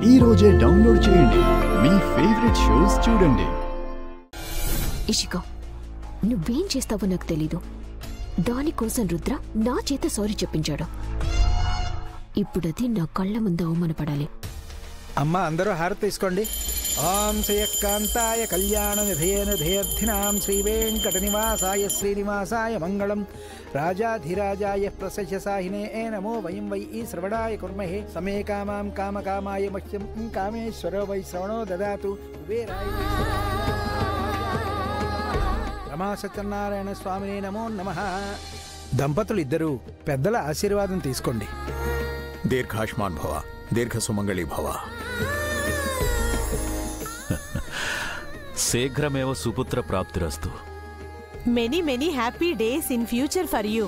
ఈ రోజే డౌన్లోడ్ చేయండి. మీ ఫేవరెట్ షోస్ చూడండి. ఇషిక, నువ్వేం చేస్తావో నాకు తెలీదు. దానికోసం రుద్ర నా చేత సారీ చెప్పించాడు. ఇప్పుడది నా కళ్ళ ముందు అవమానపడాలి. అమ్మా, అందరూ హారతి తీసుకోండి. ఓం శ్రీయకాంతాయ కళ్యాణ నిధయేన ధేయర్థినాం శ్రీ వెంకట నివాసాయ శ్రీనివాసాయ మంగళం. రాజాధిరాజాయ ప్రసహ్యసాహినే నమో వయం వై శ్రవణాయ కుర్మహే సమే కామాం కామకామాయ మహ్యం కామేశ్వరో వై శ్రవణో దదాతు. రమా సత్యనారాయణ స్వామినే నమో నమః. దంపతులు ఇద్దరు పెద్దల ఆశీర్వాదం తీసుకోండి. దీర్ఘాయుష్మాన్ భవ, దీర్ఘ సుమంగళి భవ. శీఘ్రమేవ సుపుత్ర ప్రాప్తిరస్తు. Many many happy days in future for you.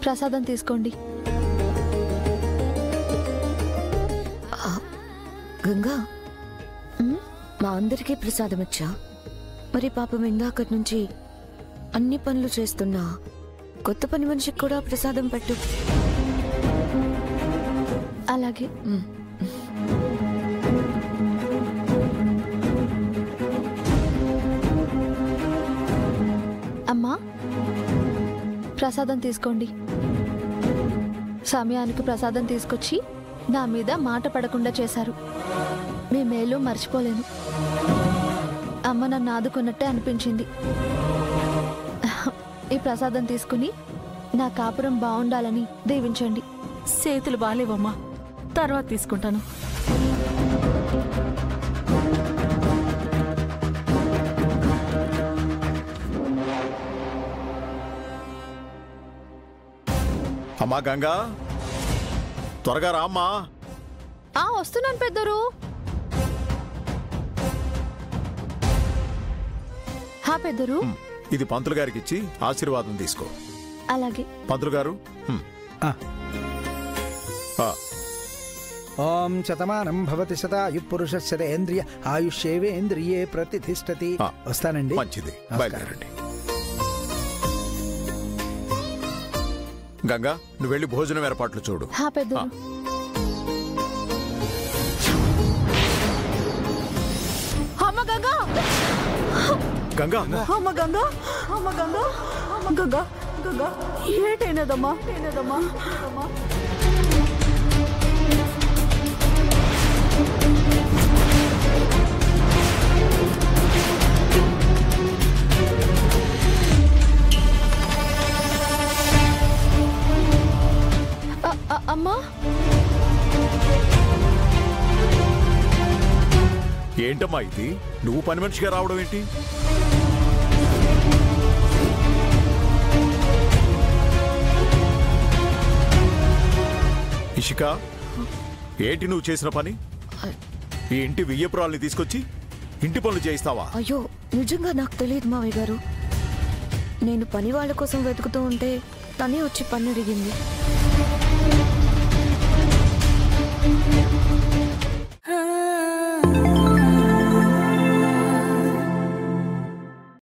ప్రసాదం తీసుకోండి. గంగా, మా అందరికీ ప్రసాదం ఇచ్చా. మరి పాపం ఇందాకటి నుంచి అన్ని పనులు చేస్తున్నా కొత్త పని మనిషికి కూడా ప్రసాదం పెట్టు. అలాగే. అమ్మా, ప్రసాదం తీసుకోండి. సమయానికి ప్రసాదం తీసుకొచ్చి నా మీద మాట పడకుండా చేశారు. మీ మేలు మర్చిపోలేను. అమ్మ నన్ను ఆదుకున్నట్టే అనిపించింది. ఈ ప్రసాదం తీసుకుని నా కాపురం బాగుండాలని దీవించండి. చేతులు బాలేవమ్మా, తర్వాత తీసుకుంటాను. అమ్మా గంగా, త్వరగా రామ్మా. వస్తున్నాను పెద్దరు. పెద్దరు, ఇది పంతులు గారికి ఇచ్చి ఆశీర్వాదం తీసుకో. అలాగే. పంతులు గారు. ఓం శతమానం భవతి శతాయు పురుషస్యేంద్రియ ఆయుష్యేవేంద్రియే ప్రతిష్ఠతి. వస్తానండి. మంచిది, బయలుదేరండి. గంగా, నువ్వు వెళ్ళి భోజనం ఏర్పాట్లు చూడు. పెద్దరు. గంగా, అమ్మ గంగా, అమ్మ గంగా, గంగా గంగా, ఏటైనదమ్మా? అమ్మా, ఏంటమ్మా ఇది? నువ్వు పని మనిషిగా రావడం ఏంటి? ఇషిక, ఏంటి నువ్వు చేసిన పని? ఈ ఇంటి వియ్యపురాల్ని తీసుకొచ్చి ఇంటి పనులు చేయిస్తావా? అయ్యో, నిజంగా నాకు తెలియదు మావయ్య గారు. నేను పని వాళ్ళ కోసం వెతుకుతూ ఉంటే తనే వచ్చి పని అడిగింది.